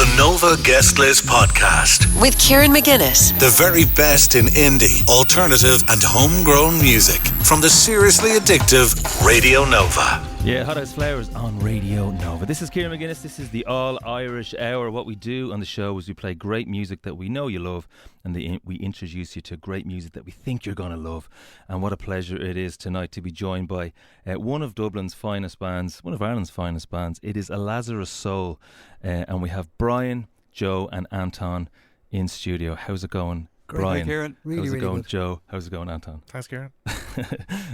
The Nova Guest List Podcast. With Kieran McGuinness. The very best in indie, alternative and homegrown music. From the seriously addictive Radio Nova. Yeah, Hot House Flowers on Radio Nova. This is Kieran McGuinness. This is the All-Irish Hour. What we do on the show is we play great music that we know you love, and we introduce you to great music that we think you're going to love. And what a pleasure it is tonight to be joined by one of Dublin's finest bands, one of Ireland's finest bands. It is A Lazarus Soul. And we have Brian, Joe and Anton in studio. How's it going? Great, Brian, Kieran. How's it going, good. Joe? How's it going, Anton? Thanks, Kieran.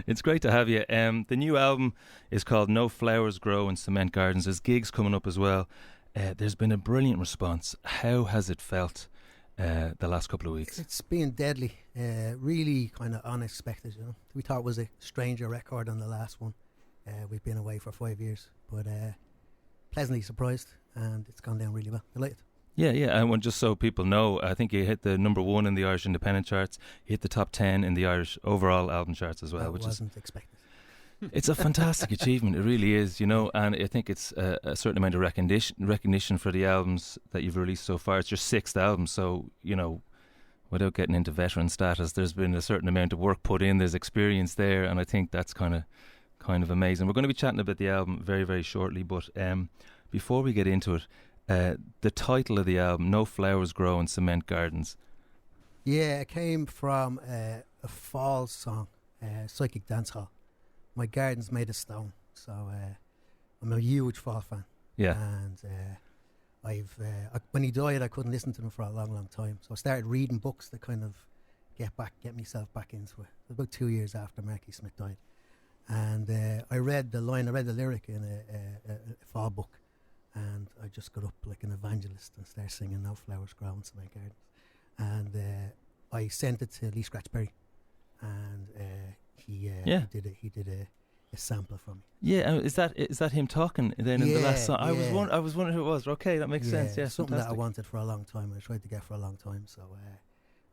It's great to have you. The new album is called No Flowers Grow in Cement Gardens. There's gigs coming up as well. There's been a brilliant response. How has it felt the last couple of weeks? It's been deadly. Really kind of unexpected, you know. We thought it was a stranger record on the last one. We've been away for 5 years, but pleasantly surprised, and it's gone down really well. Delighted. Yeah, and just so people know, I think you hit the number 1 in the Irish independent charts. You hit the top 10 in the Irish overall album charts as well, That which wasn't expected. It's a fantastic achievement. It really is, you know. And I think it's a certain amount of recognition for the albums that you've released so far. It's your 6th album, so you know, without getting into veteran status, there's been a certain amount of work put in. There's experience there, and I think that's kind of amazing. We're going to be chatting about the album very, very shortly, but before we get into it. The title of the album, No Flowers Grow in Cement Gardens. Yeah, it came from a fall song, Psychic Dance Hall. My garden's made of stone, so I'm a huge Fall fan. Yeah. And when he died, I couldn't listen to him for a long, long time. So I started reading books that kind of get myself back into it. It was about 2 years after Marky Smith died. And I read the lyric in a fall book. And I just got up like an evangelist and started singing No Flowers Grow in Cement Gardens. And I sent it to Lee Scratch Perry, and he did a sample for me. Yeah, is that him talking then in the last song? I was wondering who it was. Okay, that makes sense. Yeah, something fantastic. that I wanted for a long time. I tried to get for a long time. So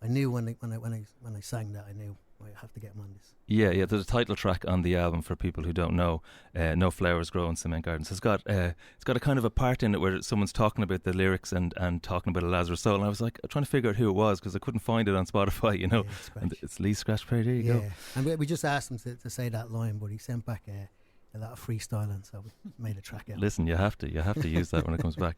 I knew when I sang that, I knew I have to get him on this. Yeah. There's a title track on the album for people who don't know. No Flowers Grow in Cement Gardens. It's got a kind of a part in it where someone's talking about the lyrics and talking about A Lazarus Soul. And I was like trying to figure out who it was because I couldn't find it on Spotify. You know, and it's Lee Scratch Perry. There you go. And we just asked him to say that line, but he sent back a lot of freestyling, so we made a track out. Listen, you have to use that when it comes back.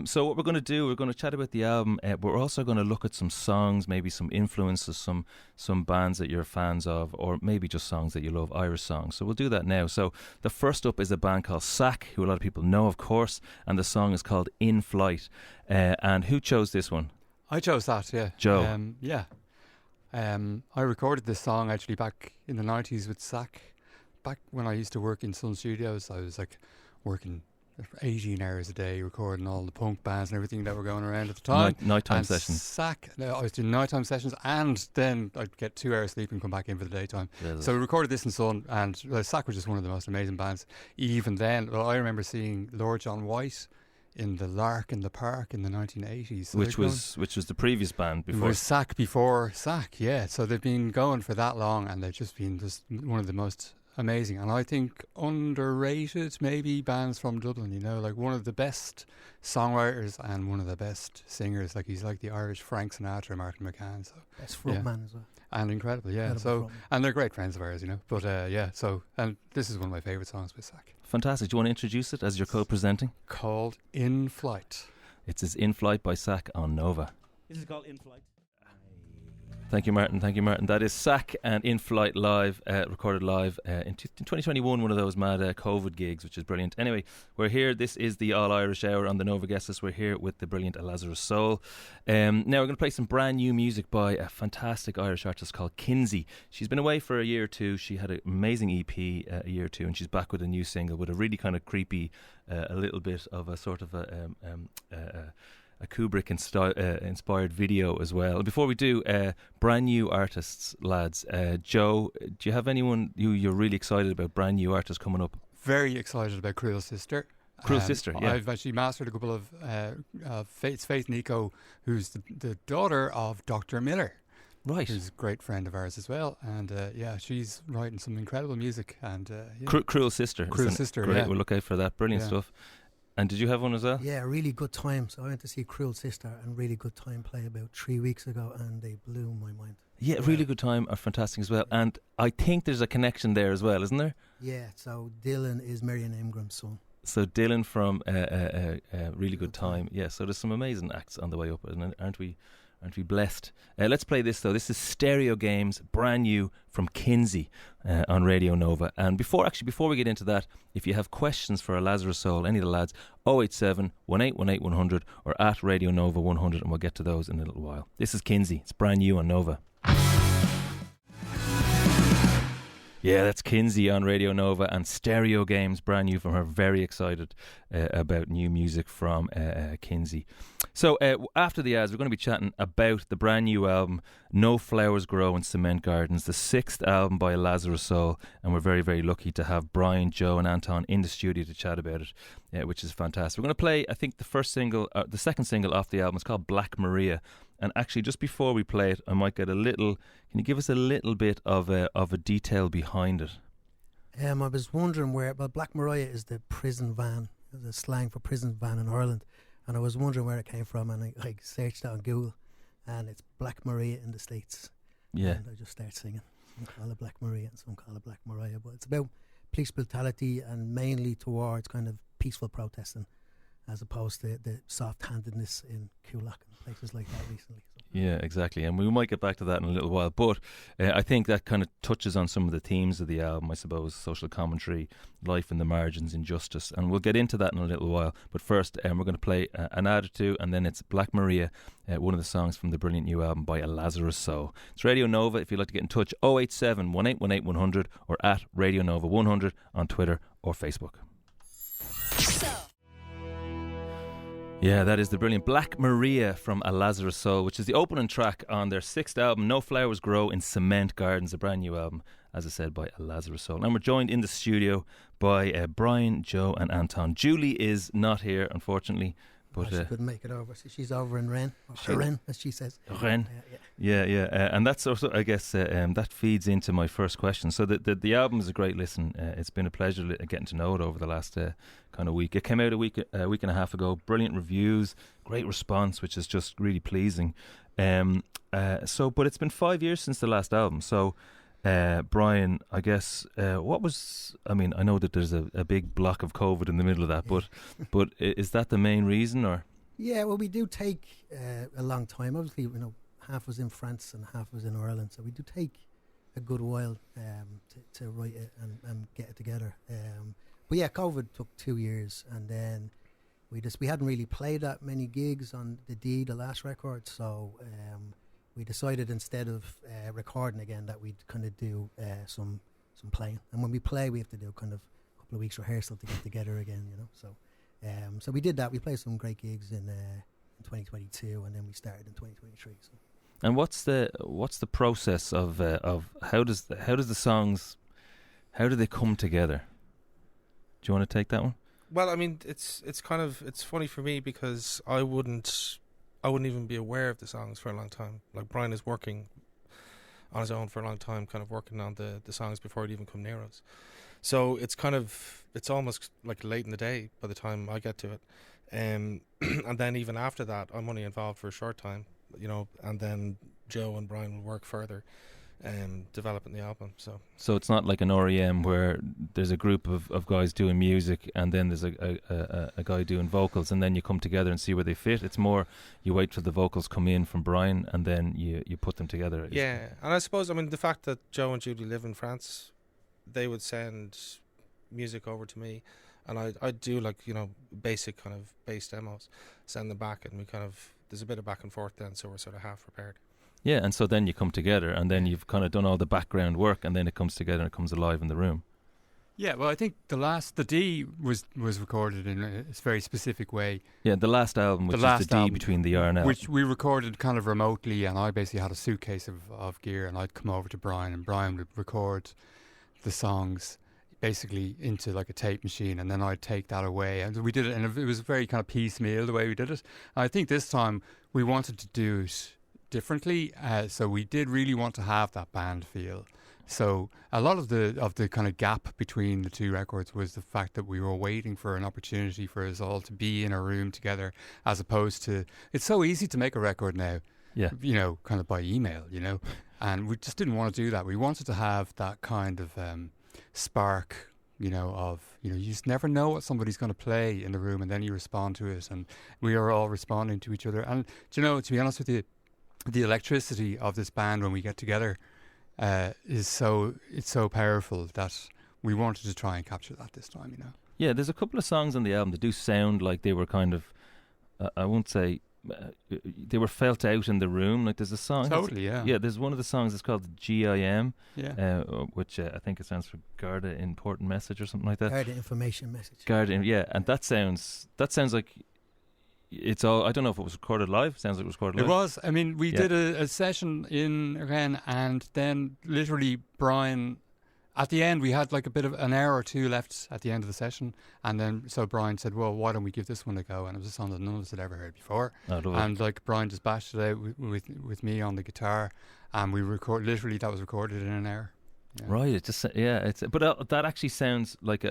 So what we're going to do, we're going to chat about the album, but we're also going to look at some songs, maybe some influences, some bands that you're fans of, or maybe just songs that you love, Irish songs. So we'll do that now. So the first up is a band called Sack, who a lot of people know, of course, and the song is called In Flight. And who chose this one? I chose that, yeah. Joe? I recorded this song actually back in the 90s with Sack. Back when I used to work in Sun Studios, I was like working 18 hours a day recording all the punk bands and everything that were going around at the time. Nighttime sessions. I was doing nighttime sessions, and then I'd get 2 hours sleep and come back in for the daytime. Really? So we recorded this in Sun, and Sack was just one of the most amazing bands. Even then, I remember seeing Lord John White in the Lark in the Park in the 1980s. So which was the previous band before. It was Sack before Sack, yeah. So they've been going for that long, and they've just been one of the most amazing, and I think underrated maybe bands from Dublin, you know, like one of the best songwriters and one of the best singers. Like he's like the Irish Frank Sinatra, Martin McCann. So best frontman as well. And incredible, yeah. Incredible and they're great friends of ours, you know. But and this is one of my favourite songs by Sack. Fantastic. Do you want to introduce it as you're co-presenting? Called In Flight. It's In Flight by Sack on Nova. This is called In Flight. Thank you, Martin. That is Sack and In Flight live, recorded live in 2021, one of those mad COVID gigs, which is brilliant. Anyway, we're here. This is the All-Irish Hour on the Nova Guest List. We're here with the brilliant A Lazarus Soul. Now we're going to play some brand new music by a fantastic Irish artist called Kinsey. She's been away for a year or two. She had an amazing EP a year or two, and she's back with a new single with a really kind of creepy, a little bit of a sort of a Kubrick inspired video as well. Before we do, brand new artists, lads. Joe, do you have anyone you're really excited about, brand new artists coming up? Very excited about Cruel Sister. Cruel Sister, yeah. I've actually mastered a couple of Faith Nico, who's the daughter of Dr. Miller. Right. Who's a great friend of ours as well. And she's writing some incredible music. And Cruel Sister. Cruel Sister, great. yeah. We'll look out for that. Brilliant stuff. And did you have one as well? Yeah, really good time. So I went to see Cruel Sister and Really Good Time play about 3 weeks ago, and they blew my mind. Yeah, Really Good Time are fantastic as well. And I think there's a connection there as well, isn't there? Yeah, so Dylan is Marion Ingram's son. So Dylan from Really Good Time. Yeah, so there's some amazing acts on the way up, aren't we? Aren't we blessed? Let's play this though. This is Stereo Games, brand new from Kinsey on Radio Nova. And before we get into that, if you have questions for A Lazarus Soul, any of the lads, 087 1818 100 or at Radio Nova 100, and we'll get to those in a little while. This is Kinsey. It's brand new on Nova. Yeah, that's Kinsey on Radio Nova, and Stereo Games, brand new from her. Very excited about new music from Kinsey. So after the ads, we're going to be chatting about the brand new album, No Flowers Grow in Cement Gardens, the 6th album by A Lazarus Soul, and we're very, very lucky to have Brian, Joe and Anton in the studio to chat about it, which is fantastic. We're going to play, I think, the second single off the album. It's called Black Maria. And actually, just before we play it, I might get a little... Can you give us a little bit of a detail behind it? I was wondering where... Well, Black Maria is the prison van, the slang for prison van in Ireland. And I was wondering where it came from, and I searched that on Google, and it's Black Maria in the States. Yeah. And I just start singing. Some call it Black Maria and some call it Black Maria. But it's about police brutality and mainly towards kind of peaceful protesting, as opposed to the soft-handedness in Kulak and places like that recently. So. Yeah, exactly. And we might get back to that in a little while. But I think that kind of touches on some of the themes of the album, I suppose. Social commentary, life in the margins, injustice. And we'll get into that in a little while. But first, we're going to play an ad or two, and then it's Black Maria, one of the songs from the brilliant new album by A Lazarus Soul. It's Radio Nova. If you'd like to get in touch, 087 1818 100 or at Radio Nova 100 on Twitter or Facebook. Yeah, that is the brilliant Black Maria from A Lazarus Soul, which is the opening track on their 6th album, No Flowers Grow in Cement Gardens, a brand new album, as I said, by A Lazarus Soul. And we're joined in the studio by Brian, Joe and Anton. Julie is not here, unfortunately. But she couldn't make it over. So she's over in Rennes, or Rennes, as she says. Rennes. Yeah. And that's also, I guess, that feeds into my first question. So the album is a great listen. It's been a pleasure getting to know it over the last kind of week. It came out a week and a half ago. Brilliant reviews, great response, which is just really pleasing. But it's been 5 years since the last album. So, Brian, I guess, I know that there's a big block of COVID in the middle of that, but is that the main reason, or? Yeah, well, we do take a long time. Obviously, half was in France and half was in Ireland, so we do take a good while to write it and get it together. But yeah, COVID took 2 years, and then we hadn't really played that many gigs on the last record, so we decided instead of recording again that we'd kind of do some playing. And when we play, we have to do kind of a couple of weeks rehearsal to get together again, So we did that. We played some great gigs in 2022, and then we started in 2023. So. And what's the process of how do the songs, how do they come together? Do you want to take that one? Well, I mean, it's funny for me because I wouldn't even be aware of the songs for a long time. Like, Brian is working on his own for a long time, kind of working on the songs before he'd even come near us. So it's almost like late in the day by the time I get to it. And then even after that, I'm only involved for a short time, and then Joe and Brian will work further developing the album. So it's not like an REM where there's a group of guys doing music and then there's a guy doing vocals and then you come together and see where they fit. It's more you wait till the vocals come in from Brian and then you put them together. Yeah, and I suppose, the fact that Joe and Judy live in France, they would send music over to me and I'd do basic kind of bass demos, send them back, and there's a bit of back and forth then, so we're sort of half prepared. Yeah, and so then you come together and then you've kind of done all the background work and then it comes together and it comes alive in the room. Yeah, well, I think the D was recorded in a very specific way. Yeah, the last album, which is the D between the R and L. Which we recorded kind of remotely, and I basically had a suitcase of gear and I'd come over to Brian and Brian would record the songs basically into like a tape machine, and then I'd take that away, and we did it, and it was very kind of piecemeal the way we did it. And I think this time we wanted to do it differently, so we did really want to have that band feel, So a lot of the kind of gap between the two records was the fact that we were waiting for an opportunity for us all to be in a room together, as opposed to, it's so easy to make a record now, Yeah. you know, kind of by email, you know, and we just didn't want to do that. We wanted to have that kind of spark, you know, of, you know, you just never know what somebody's going to play in the room, and then you respond to it, and we are all responding to each other. And, you know, to be honest with you, the electricity of this band when we get together it's so powerful that we wanted to try and capture that this time, you know. Yeah, there's a couple of songs on the album that do sound like they were kind of, I won't say, they were felt out in the room. Like there's a song. Totally, yeah. Yeah, there's one of the songs that's called GIM, Yeah. which I think it stands for Garda Important Message or something like that. Garda Information Message. Garda, yeah, and that sounds like it's all. I don't know if it was recorded live. Sounds like it was recorded live. It was. I mean, we Yeah. did a session in Rennes, and then literally Brian, at the end, we had like a bit of an hour or two left at the end of the session, and then so Brian said, well, why don't we give this one a go? And it was a song that none of us had ever heard before. Oh, lovely. And like Brian just bashed it out with me on the guitar, and we literally that was recorded in an hour. Yeah. Right, it just but that actually sounds like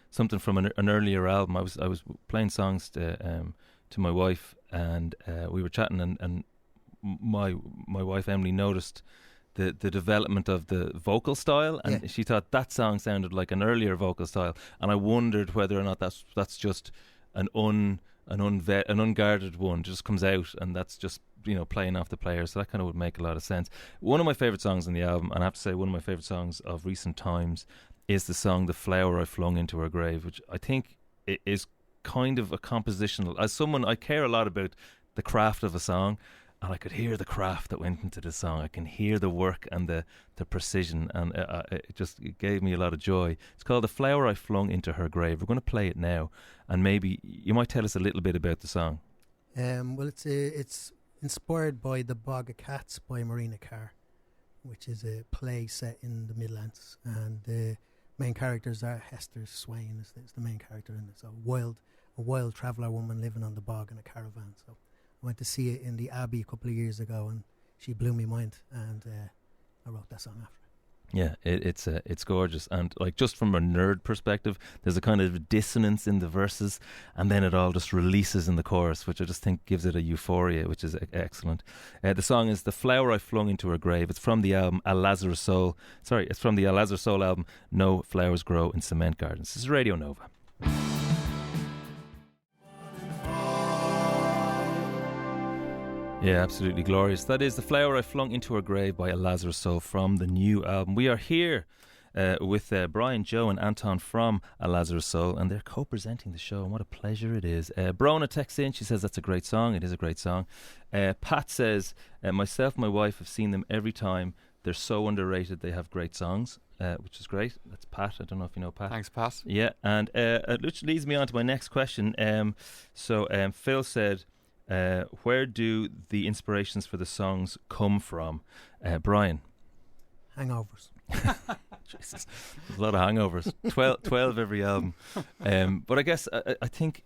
something from an earlier album. I was playing songs to my wife, and we were chatting, and my wife Emily noticed the development of the vocal style, and she thought that song sounded like an earlier vocal style, and I wondered whether or not that's just an unguarded one, just comes out, and that's just, you know, playing off the player. So that kind of would make a lot of sense. One of my favourite songs on the album, and I have to say one of my favourite songs of recent times, is the song "The Flower I Flung Into Her Grave," which I think it is kind of a compositional. As someone, I care a lot about the craft of a song, and I could hear the craft that went into the song. I can hear the work and the precision, and it gave me a lot of joy. It's called "The Flower I Flung Into Her Grave." We're going to play it now, and maybe you might tell us a little bit about the song. Well, it's inspired by The Bog of Cats by Marina Carr, which is a play set in the Midlands, and the main characters are Hester Swain is the main character in it. So a wild traveller woman living on the bog in a caravan. So I went to see it in the Abbey a couple of years ago, and she blew my mind, and I wrote that song after. Yeah, it's gorgeous, and like just from a nerd perspective, there's a kind of dissonance in the verses, and then it all just releases in the chorus, which I just think gives it a euphoria, which is excellent. The song is "The Flower I Flung Into Her Grave." It's from the album A Lazarus Soul. It's from the A Lazarus Soul album. No Flowers Grow in Cement Gardens. This is Radio Nova. Yeah, absolutely glorious. That is "The Flower I Flung Into Her Grave" by A Lazarus Soul from the new album. We are here with Brian, Joe and Anton from A Lazarus Soul, and they're co-presenting the show, and what a pleasure it is. Brona texts in, she says that's a great song. It is a great song. Pat says, myself and my wife have seen them every time. They're so underrated. They have great songs, which is great. That's Pat. I don't know if you know Pat. Thanks, Pat. Yeah, and which leads me on to my next question. Phil said, where do the inspirations for the songs come from? Brian? Hangovers. Jesus, there's a lot of hangovers. 12 every album. But I guess I think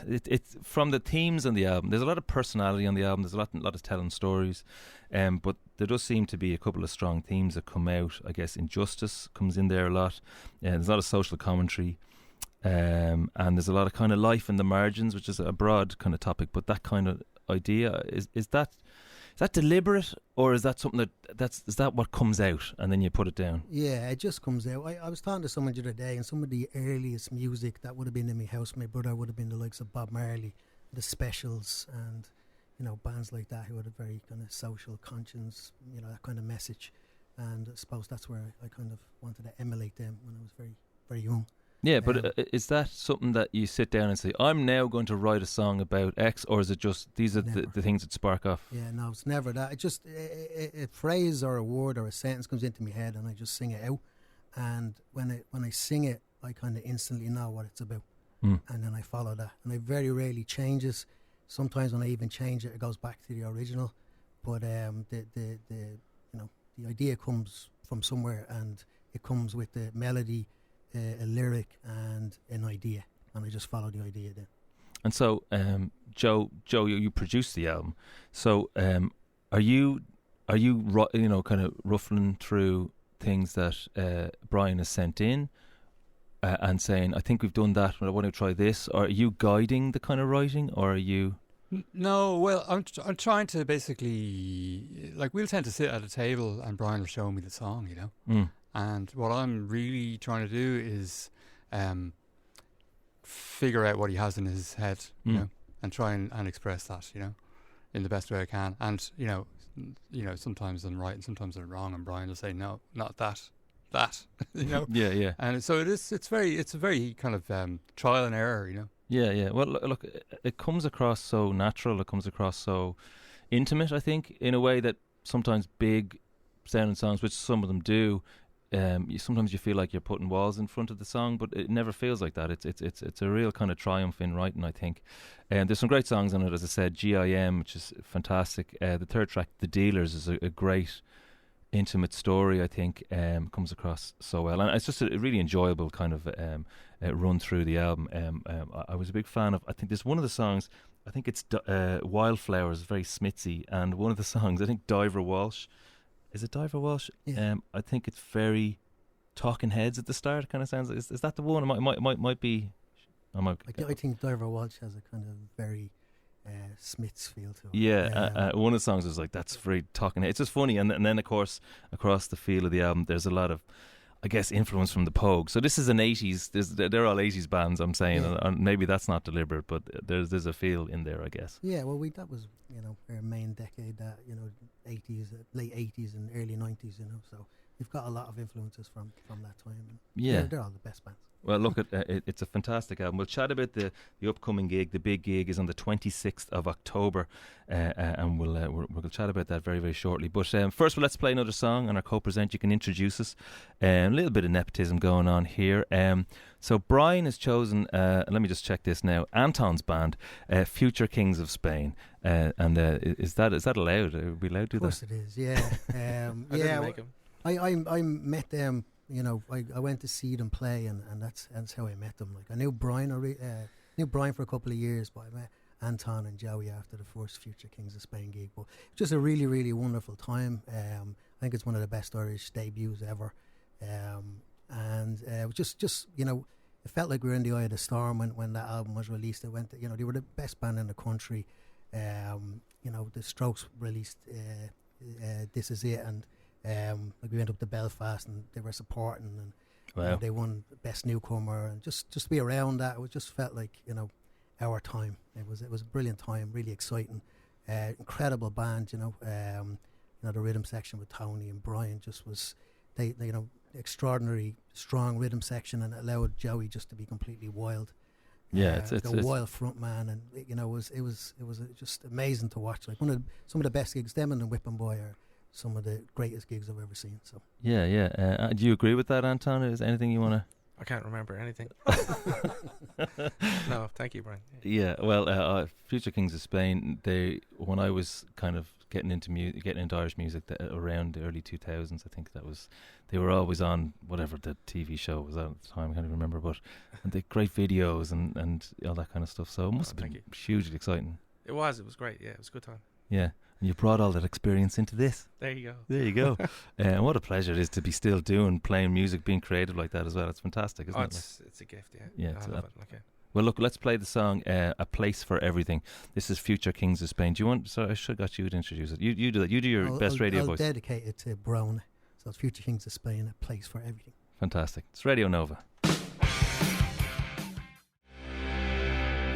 it's from the themes on the album. There's a lot of personality on the album. There's a lot of telling stories. But there does seem to be a couple of strong themes that come out. I guess injustice comes in there a lot. There's a lot of social commentary. And there's a lot of kind of life in the margins, which is a broad kind of topic. But that kind of idea, is that deliberate, or is that something is that what comes out and then you put it down? Yeah, it just comes out. I was talking to someone the other day, and some of the earliest music that would have been in my house, my brother would have been the likes of Bob Marley, the Specials, and bands like that who had a very kind of social conscience, that kind of message. And I suppose that's where I kind of wanted to emulate them when I was very, very young. Yeah, but is that something that you sit down and say, I'm now going to write a song about X, or is it just these are the things that spark off? Yeah, no, it's never that. It just a phrase or a word or a sentence comes into my head, and I just sing it out. And when I sing it, I kind of instantly know what it's about, and then I follow that. And I very rarely change it. Sometimes when I even change it, it goes back to the original. But the idea comes from somewhere, and it comes with the melody, a lyric and an idea, and I just follow the idea then. And so, Joe, you produced the album. So, are you kind of ruffling through things that Brian has sent in and saying, I think we've done that, but I want to try this? Or are you guiding the kind of writing, or are you... No, well, I'm trying to basically, like, we'll tend to sit at a table and Brian will show me the song, you know. And what I'm really trying to do is figure out what he has in his head, you know, and try and express that, you know, in the best way I can. And you know, sometimes I'm right and sometimes I'm wrong, and Brian will say, no, not that, you know. Yeah. And so it's a very kind of trial and error, you know. Yeah. Well, look, it comes across so natural. It comes across so intimate, I think, in a way that sometimes big sounding songs, which some of them do, sometimes you feel like you're putting walls in front of the song, but it never feels like that. It's a real kind of triumph in writing, I think. There's some great songs on it, as I said. GIM, which is fantastic. The third track, The Dealers, is a great intimate story, I think. Comes across so well, and it's just a really enjoyable kind of run through the album. I was a big fan of, I think there's one of the songs, I think it's Wildflowers, very Smitsy, and one of the songs, I think Diver Walsh. Is it Diver Walsh? Yeah. I think it's very Talking Heads at the start. Kind of sounds. Is that the one? It might be. I think Diver Walsh has a kind of very Smiths feel to it. Yeah, one of the songs was like, that's very Talking Heads. It's just funny, and then of course across the feel of the album, there's a lot of, I guess, influence from the Pogues. So this is an 80s. They're all 80s bands, I'm saying, and maybe that's not deliberate, but there's a feel in there, I guess. Yeah, well, that was, you know, our main decade, that, you know, 80s, late 80s and early 90s, you know. So we've got a lot of influences from that time. And yeah, they're all the best bands. Well, look, it's a fantastic album. We'll chat about the upcoming gig. The big gig is on the 26th of October, and we'll chat about that very, very shortly. But first, let's play another song, and our co-present, you can introduce us. A little bit of nepotism going on here. So Brian has chosen, let me just check this now, Anton's band, Future Kings of Spain. And is that allowed? Are we allowed to do that? Of course it is, yeah. I didn't make 'em. I met them. You know, I went to see them play, and that's how I met them. Like, I knew Brian for a couple of years, but I met Anton and Joey after the first Future Kings of Spain gig. But just a really, really wonderful time. I think it's one of the best Irish debuts ever. And it was just you know, it felt like we were in the eye of the storm when that album was released. It went, you know, they were the best band in the country. You know, the Strokes released This Is It, and like, we went up to Belfast and they were supporting, and wow, you know, they won Best Newcomer, and just to be around that, it just felt like, you know, our time. It was a brilliant time, really exciting, incredible band. You know, the rhythm section with Tony and Brian just was, they you know, extraordinary strong rhythm section, and it allowed Joey just to be completely wild. Yeah, it's a wild front man, and you know, it was just amazing to watch. Like, some of the best gigs. Them and the Whipping Boy are some of the greatest gigs I've ever seen. So yeah. Do you agree with that, Anton? Is there anything you want to? I can't remember anything. No, thank you, Brian. Yeah, well, Future Kings of Spain, when I was kind of getting into Irish music around the early 2000s, I think they were always on whatever the TV show was at the time, I can't even remember, but and they great videos and all that kind of stuff, so it must have been hugely exciting. It was great, yeah, it was a good time. Yeah, and you brought all that experience into this. There you go. And what a pleasure it is to be still playing music, being creative like that as well. It's fantastic, isn't it? It's a gift, yeah. Yeah, I love it. Okay. Well, look, let's play the song A Place for Everything. This is Future Kings of Spain. Do you want... So I should have got you to introduce it. You do that. You do your best radio voice. I'll dedicate it to Brown. So it's Future Kings of Spain, A Place for Everything. Fantastic. It's Radio Nova.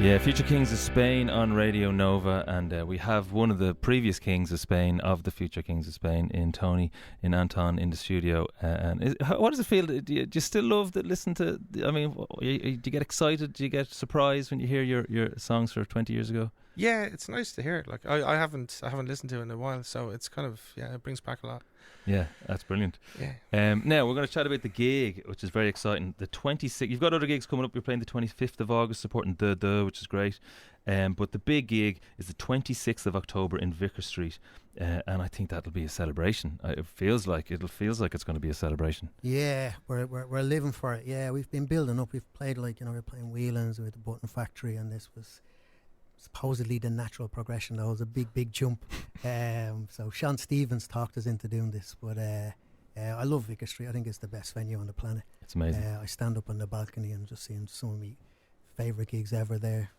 Yeah, Future Kings of Spain on Radio Nova, and we have one of the previous Kings of Spain, of the Future Kings of Spain, in Tony, in Anton, in the studio. What does it feel? Do you still love to listen to? I mean, do you get excited? Do you get surprised when you hear your songs from 20 years ago? Yeah, it's nice to hear it. Like, I haven't listened to it in a while, so it's kind of, yeah, it brings back a lot. Yeah, that's brilliant. Yeah. Now we're going to chat about the gig, which is very exciting. The 26th. You've got other gigs coming up. You're playing the 25th of August, supporting which is great. But the big gig is the 26th of October in Vicar Street, and I think that'll be a celebration. It feels like it's going to be a celebration. Yeah, we're living for it. Yeah, we've been building up. We've played, like, you know, we're playing Whelan's with the Button Factory, and this was supposedly the natural progression. Though it was a big jump. So Sean Stevens talked us into doing this, but I love Vicar Street. I think it's the best venue on the planet. It's amazing. I stand up on the balcony and just seeing some of my favourite gigs ever there.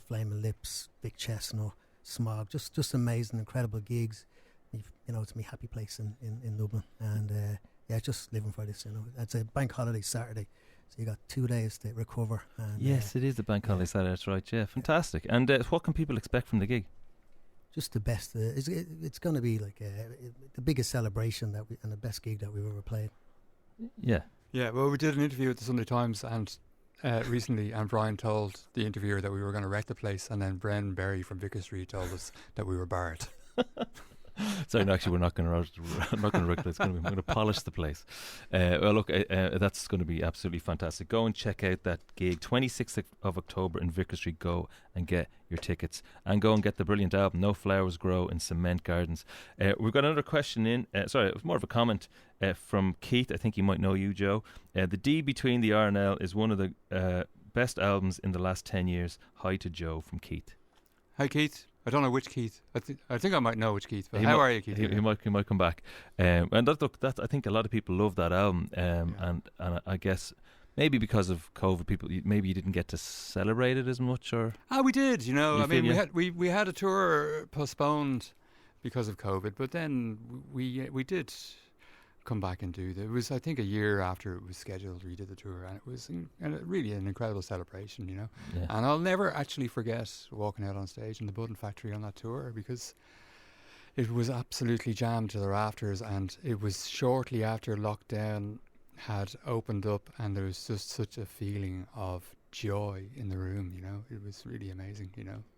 Flaming Lips, Vic Chestnut, Smog, just amazing, incredible gigs. It's my happy place in Dublin, and just living for this. It's a bank holiday Saturday, so you got 2 days to recover. And, yes, it is the bank holiday Saturday. That's right. Yeah, fantastic. And what can people expect from the gig? Just the best. It's going to be like the biggest celebration and the best gig that we've ever played. Yeah. Yeah. Well, we did an interview with the Sunday Times and recently, and Brian told the interviewer that we were going to wreck the place, and then Bren Berry from Vicar Street told us that we were barred. Sorry, no, actually, we're not going to. I'm not going to wreck it. I'm going to polish the place. Well, look, that's going to be absolutely fantastic. Go and check out that gig, 26th of October in Vicar Street. Go and get your tickets, and go and get the brilliant album "No Flowers Grow in Cement Gardens." We've got another question in. Sorry, it was more of a comment from Keith. I think you might know you, Joe. The D between the R and L is one of the best albums in the last 10 years. Hi to Joe from Keith. Hi, Keith. I don't know which Keith. I think I might know which Keith. But how are you, Keith? He might come back. And that I think a lot of people love that album. And I guess maybe because of COVID, people maybe you didn't get to celebrate it as much, or we did. We had a tour postponed because of COVID, but then we did come back and do that. It was, I think, a year after it was scheduled, we did the tour, and it was really an incredible celebration, Yeah. And I'll never actually forget walking out on stage in the Budding Factory on that tour, because it was absolutely jammed to the rafters, and it was shortly after lockdown had opened up, and there was just such a feeling of joy in the room. It was really amazing.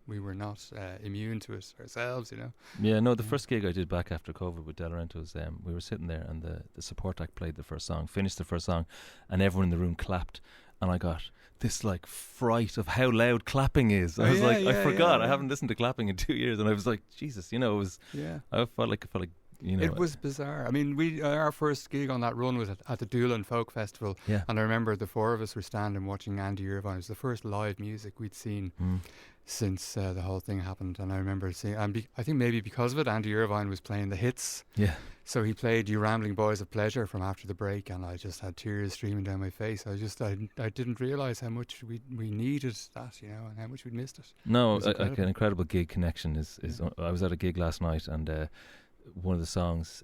We were not immune to it ourselves. Yeah, no, the first gig I did back after COVID with Del Rento was we were sitting there, and the support act played the first song, finished the first song, and everyone in the room clapped, and I got this like fright of how loud clapping is. I was I forgot. I haven't listened to clapping in 2 years, and I was like, Jesus, it was. Yeah. I felt like. It was bizarre. I mean, our first gig on that run was at the Dublin Folk Festival, and I remember the four of us were standing watching Andy Irvine. It was the first live music we'd seen since the whole thing happened, and I remember seeing. I think maybe because of it, Andy Irvine was playing the hits. Yeah. So he played "You Rambling Boys of Pleasure" from After the Break, and I just had tears streaming down my face. I didn't realise how much we needed that, and how much we'd missed it. No, like an incredible gig connection is. I was at a gig last night, and one of the songs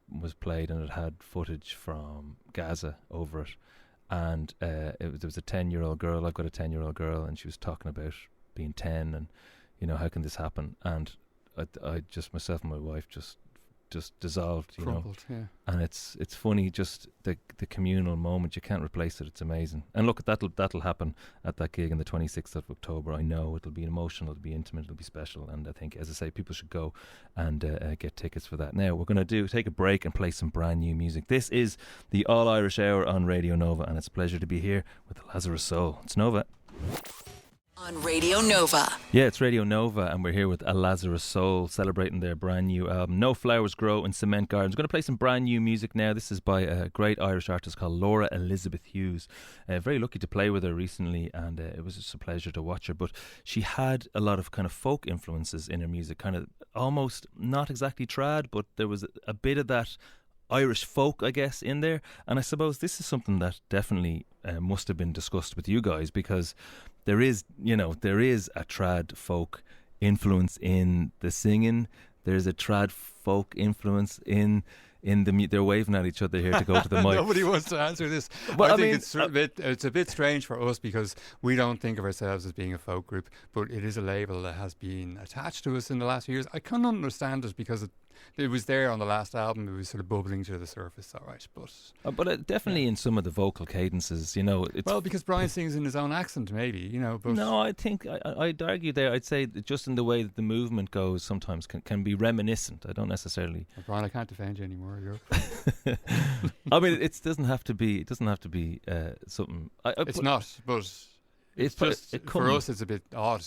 was played, and it had footage from Gaza over it, and there was a 10-year-old girl. I've got a 10-year-old girl, and she was talking about being 10 and how can this happen, and I just, myself and my wife just dissolved, crumpled, yeah. And it's funny, just the communal moment. You can't replace it. It's amazing. And look, that'll happen at that gig on the 26th of October. I know it'll be emotional, it'll be intimate, it'll be special, and I think, as I say, people should go and get tickets for that. Now we're going to take a break and play some brand new music. This is the All Irish Hour on Radio Nova, and it's a pleasure to be here with A Lazarus Soul. It's Nova. On Radio Nova. Yeah, it's Radio Nova, and we're here with A Lazarus Soul, celebrating their brand new album, No Flowers Grow in Cement Gardens. We're going to play some brand new music now. This is by a great Irish artist called Laura Elizabeth Hughes. Very lucky to play with her recently, and it was just a pleasure to watch her. But she had a lot of kind of folk influences in her music, kind of almost not exactly trad, but there was a bit of that Irish folk, I guess, in there. And I suppose this is something that definitely must have been discussed with you guys, because there is a trad folk influence in the singing. There's a trad folk influence in the they're waving at each other here to go to the mic. Nobody wants to answer this. Well, I think it's a bit strange for us, because we don't think of ourselves as being a folk group, but it is a label that has been attached to us in the last few years. I can't understand it, because it was there on the last album. It was sort of bubbling to the surface, all right, but definitely in some of the vocal cadences, it's because Brian sings in his own accent, maybe, But no, I think I'd argue there. I'd say that just in the way that the movement goes, sometimes can be reminiscent. I don't necessarily. Well, Brian, I can't defend you anymore. I mean, it doesn't have to be. Something. It's not, but it's just for us. It's a bit odd,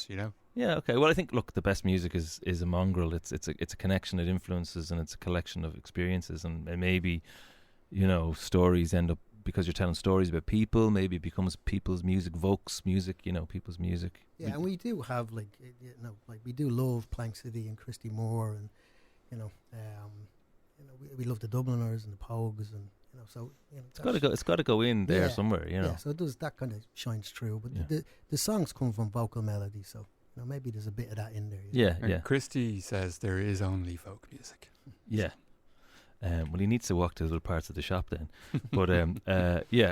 Yeah, okay. Well, I think, look, the best music is a mongrel. It's a connection, it influences, and it's a collection of experiences, and maybe, stories end up, because you're telling stories about people, maybe it becomes people's music, Vokes music, people's music. Yeah, and we do have, we do love Plank City and Christy Moore, and, we love the Dubliners and the Pogues, and so It's got to go in there somewhere, Yeah, so it does, that kind of shines through. But the songs come from vocal melody, so maybe there's a bit of that in there. And Christy says there is only folk music. Yeah. Well, he needs to walk to other parts of the shop then. But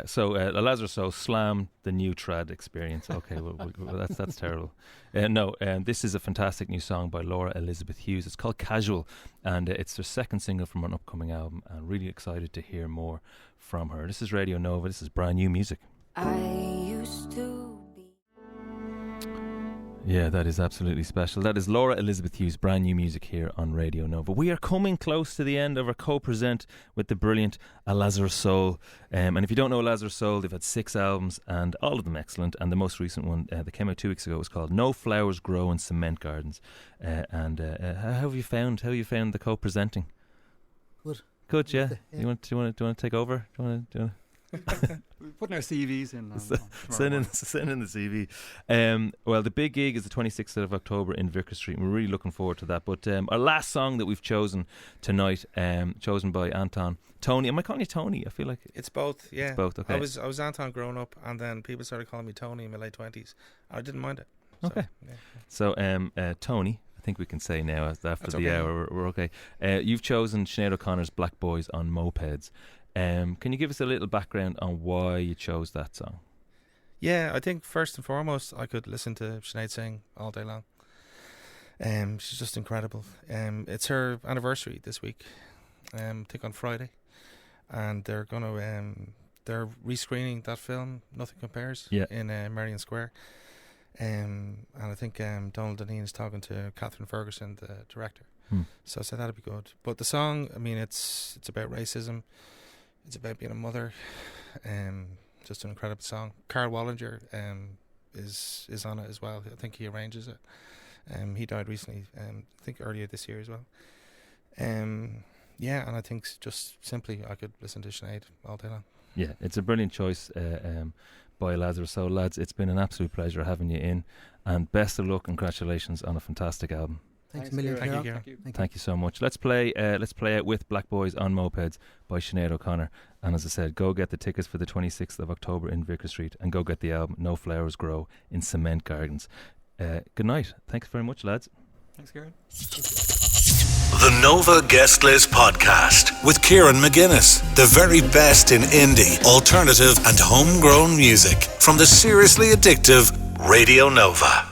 so A Lazarus Soul, Slam, the new trad experience. Okay, well that's terrible. This is a fantastic new song by Laura Elizabeth Hughes. It's called Casual, and it's their second single from an upcoming album, and really excited to hear more from her. This is Radio Nova. This is brand new music. I used to be. Yeah, that is absolutely special. That is Laura Elizabeth Hughes, brand new music here on Radio Nova. We are coming close to the end of our co-present with the brilliant A Lazarus Soul. And if you don't know A Lazarus Soul, they've had 6 albums and all of them excellent. And the most recent one that came out 2 weeks ago was called No Flowers Grow in Cement Gardens. How have you found the co-presenting? Good, yeah. Do you want to take over? Do you want to We're putting our CVs in. Send in the CV. Well, the big gig is the 26th of October in Vicar Street. We're really looking forward to that. But our last song that we've chosen tonight, chosen by Anton. Tony, am I calling you Tony? I feel like it's both. Yeah, it's both. Okay. I was Anton growing up, and then people started calling me Tony in my late 20s. I didn't mind it. Okay. So, Tony, I think we can say now after the hour we're okay. You've chosen Sinead O'Connor's Black Boys on Mopeds. Can you give us a little background on why you chose that song? Yeah, I think first and foremost, I could listen to Sinead sing all day long. She's just incredible. It's her anniversary this week, I think on Friday, and they're they're rescreening that film, Nothing Compares, in Merrion Square. And I think Donald Deneen is talking to Catherine Ferguson, the director. So I said that'd be good. But the song, I mean, it's about racism. It's about being a mother. Just an incredible song. Carl Wallinger is on it as well. I think he arranges it. He died recently, I think earlier this year as well. And I think just simply I could listen to Sinead all day long. Yeah, it's a brilliant choice by Lazarus Soul. Lads, it's been an absolute pleasure having you in, and best of luck and congratulations on a fantastic album. Thanks a million. Thank you, Kieran. Thank you so much. Let's play out with Black Boys on Mopeds by Sinead O'Connor. And as I said, go get the tickets for the 26th of October in Vicar Street, and go get the album No Flowers Grow in Cement Gardens. Good night. Thanks very much, lads. Thanks, Kieran. The Nova Guest List Podcast with Kieran McGuinness. The very best in indie, alternative and homegrown music from the seriously addictive Radio Nova.